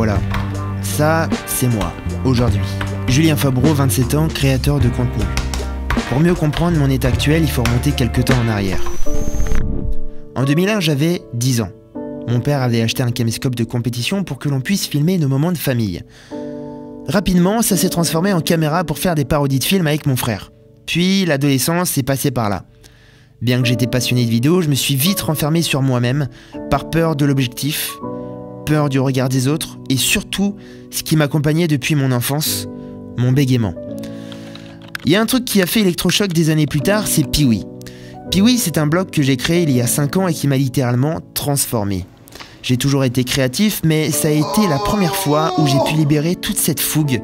voilà, ça c'est moi, aujourd'hui. Julien Fabreau, 27 ans, créateur de contenu. Pour mieux comprendre mon état actuel, il faut remonter quelques temps en arrière. En 2001, j'avais 10 ans. Mon père avait acheté un caméscope de compétition pour que l'on puisse filmer nos moments de famille. Rapidement, ça s'est transformé en caméra pour faire des parodies de films avec mon frère. Puis l'adolescence est passée par là. Bien que j'étais passionné de vidéo, je me suis vite renfermé sur moi-même, par peur de l'objectif, peur du regard des autres, et surtout, ce qui m'accompagnait depuis mon enfance, mon bégaiement. Il y a un truc qui a fait électrochoc des années plus tard, c'est Piwi. Piwi, c'est un blog que j'ai créé il y a 5 ans et qui m'a littéralement transformé. J'ai toujours été créatif, mais ça a été la première fois où j'ai pu libérer toute cette fougue,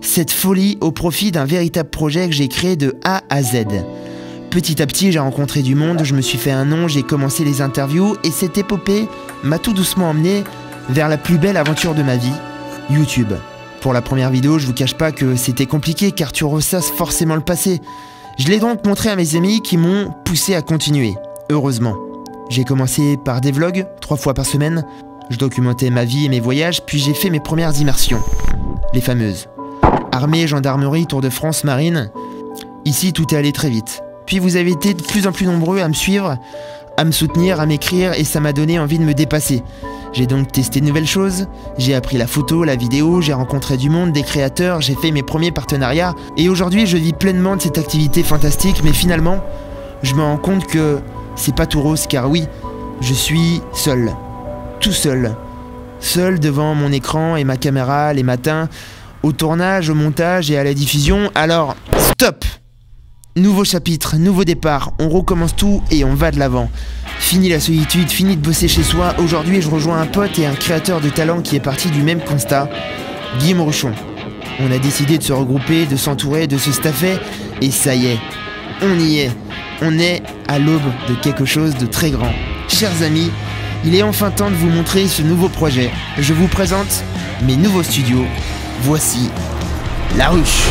cette folie au profit d'un véritable projet que j'ai créé de A à Z. Petit à petit, j'ai rencontré du monde, je me suis fait un nom, j'ai commencé les interviews et cette épopée m'a tout doucement emmené vers la plus belle aventure de ma vie, YouTube. Pour la première vidéo, je vous cache pas que c'était compliqué car tu ressasses forcément le passé. Je l'ai donc montré à mes amis qui m'ont poussé à continuer, heureusement. J'ai commencé par des vlogs, 3 fois par semaine. Je documentais ma vie et mes voyages, puis j'ai fait mes premières immersions. Les fameuses. Armée, gendarmerie, Tour de France, marine. Ici, tout est allé très vite. Puis vous avez été de plus en plus nombreux à me suivre, à me soutenir, à m'écrire, et ça m'a donné envie de me dépasser. J'ai donc testé de nouvelles choses, j'ai appris la photo, la vidéo, j'ai rencontré du monde, des créateurs, j'ai fait mes premiers partenariats, et aujourd'hui je vis pleinement de cette activité fantastique, mais finalement, je me rends compte que c'est pas tout rose, car oui, je suis seul, tout seul, seul devant mon écran et ma caméra les matins, au tournage, au montage et à la diffusion. Alors, stop! Nouveau chapitre, nouveau départ, on recommence tout et on va de l'avant. Fini la solitude, fini de bosser chez soi. Aujourd'hui, je rejoins un pote et un créateur de talent qui est parti du même constat, Guillaume Ruchon. On a décidé de se regrouper, de s'entourer, de se staffer, et ça y est, on y est. On est à l'aube de quelque chose de très grand. Chers amis, il est enfin temps de vous montrer ce nouveau projet. Je vous présente mes nouveaux studios. Voici La Ruche.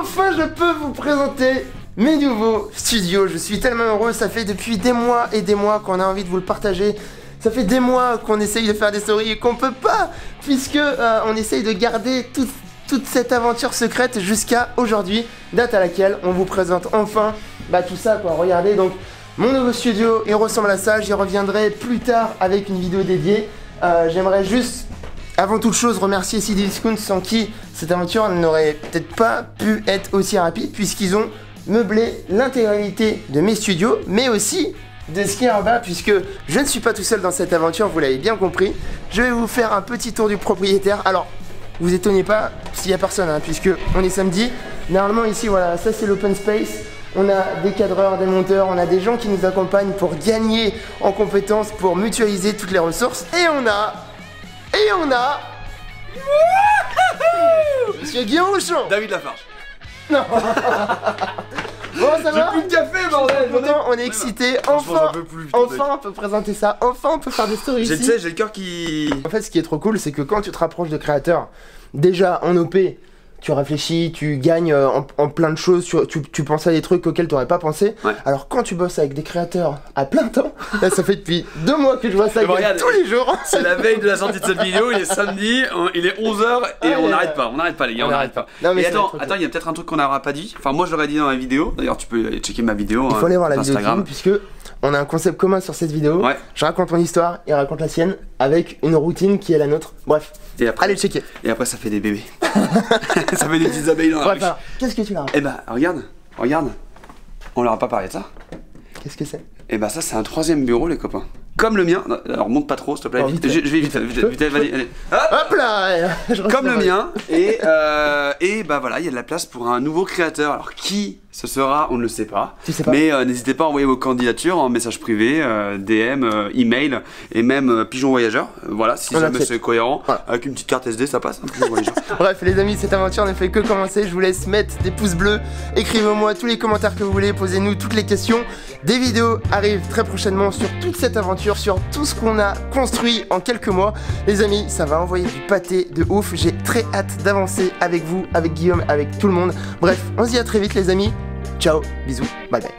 Enfin je peux vous présenter mes nouveaux studios. Je suis tellement heureux, ça fait depuis des mois et des mois qu'on a envie de vous le partager. Ça fait des mois qu'on essaye de faire des stories et qu'on peut pas, puisque on essaye de garder toute cette aventure secrète jusqu'à aujourd'hui, date à laquelle on vous présente enfin tout ça quoi. Regardez donc mon nouveau studio, il ressemble à ça. J'y reviendrai plus tard avec une vidéo dédiée. J'aimerais juste avant toute chose remercier CD Discount, sans qui cette aventure n'aurait peut-être pas pu être aussi rapide, puisqu'ils ont meublé l'intégralité de mes studios, mais aussi de ce qui est en bas, puisque je ne suis pas tout seul dans cette aventure, vous l'avez bien compris. Je vais vous faire un petit tour du propriétaire. Alors, vous étonnez pas s'il n'y a personne, hein, puisque on est samedi. Normalement ici, voilà, ça c'est l'open space. On a des cadreurs, des monteurs, on a des gens qui nous accompagnent pour gagner en compétences, pour mutualiser toutes les ressources. Et on a Monsieur Guillaume Ruchon. David Lafarge. Non. Bon, ça va. J'ai plus de café, bordel. On est excité. Enfin, on peut présenter ça. Enfin, on peut faire des stories ici. Tu sais, j'ai le cœur qui... En fait, ce qui est trop cool, c'est que quand tu te rapproches de créateurs, déjà en OP, tu réfléchis, tu gagnes en plein de choses, tu penses à des trucs auxquels tu n'aurais pas pensé. Ouais. Alors quand tu bosses avec des créateurs à plein temps, là ça fait depuis 2 mois que je vois ça tous les jours. C'est la veille de la sortie de cette vidéo, il est samedi, il est 11h et on n'arrête pas, les gars, on n'arrête pas. Non, mais attends, il y a peut-être un truc qu'on n'aura pas dit, enfin moi je l'aurais dit dans la vidéo, d'ailleurs tu peux checker ma vidéo. Il faut aller voir la vidéo Instagram, puisque on a un concept commun sur cette vidéo. Ouais. Je raconte mon histoire, il raconte la sienne, avec une routine qui est la nôtre. Bref, et après, allez checker. Et après ça fait des bébés. Ça fait des petites abeilles dans la ruche. Qu'est-ce que tu leur as? Eh bah regarde, on leur a pas parlé de ça. Qu'est-ce que c'est? Eh bah ça c'est un 3e bureau les copains. comme le mien. Alors monte pas trop s'il te plaît. Vite. Je vais vite, vas-y. Hop là. Comme le mien. Et bah voilà, il y a de la place pour un nouveau créateur. Alors qui ce sera, on ne le sait pas. Mais n'hésitez pas à envoyer vos candidatures en message privé, DM, email et même pigeon voyageur. Voilà, si jamais c'est cohérent. Avec une petite carte SD, ça passe. Bref, les amis, cette aventure ne fait que commencer. Je vous laisse mettre des pouces bleus. Écrivez-moi tous les commentaires que vous voulez. Posez-nous toutes les questions. Des vidéos arrivent très prochainement sur toute cette aventure, sur tout ce qu'on a construit en quelques mois. Les amis, ça va envoyer du pâté de ouf. J'ai très hâte d'avancer avec vous, avec Guillaume, avec tout le monde. Bref, on se dit à très vite, les amis. Ciao, bisous, bye bye.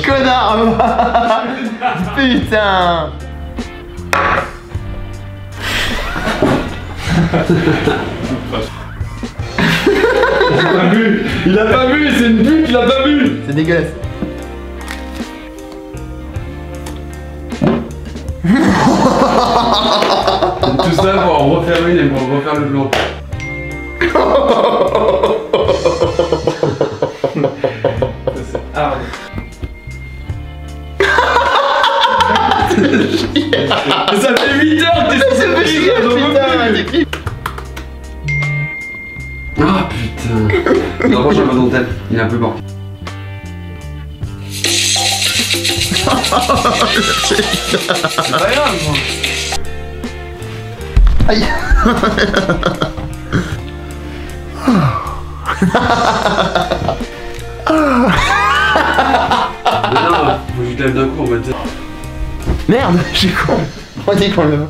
Connard. Putain. Il a pas vu, c'est une pute, il a pas vu. C'est dégueulasse. Tout ça pour en refaire une et pour refaire le blanc. C'est hard. Ça fait 8 heures que t'es censé chier, putain. Ah putain. Non, moi j'ai pas dentelle, il est un peu mort. C'est pas grave, moi. Aïe. Non, faut que je lève d'un coup, on va dire. Merde, je suis con. On dit qu'on le voit.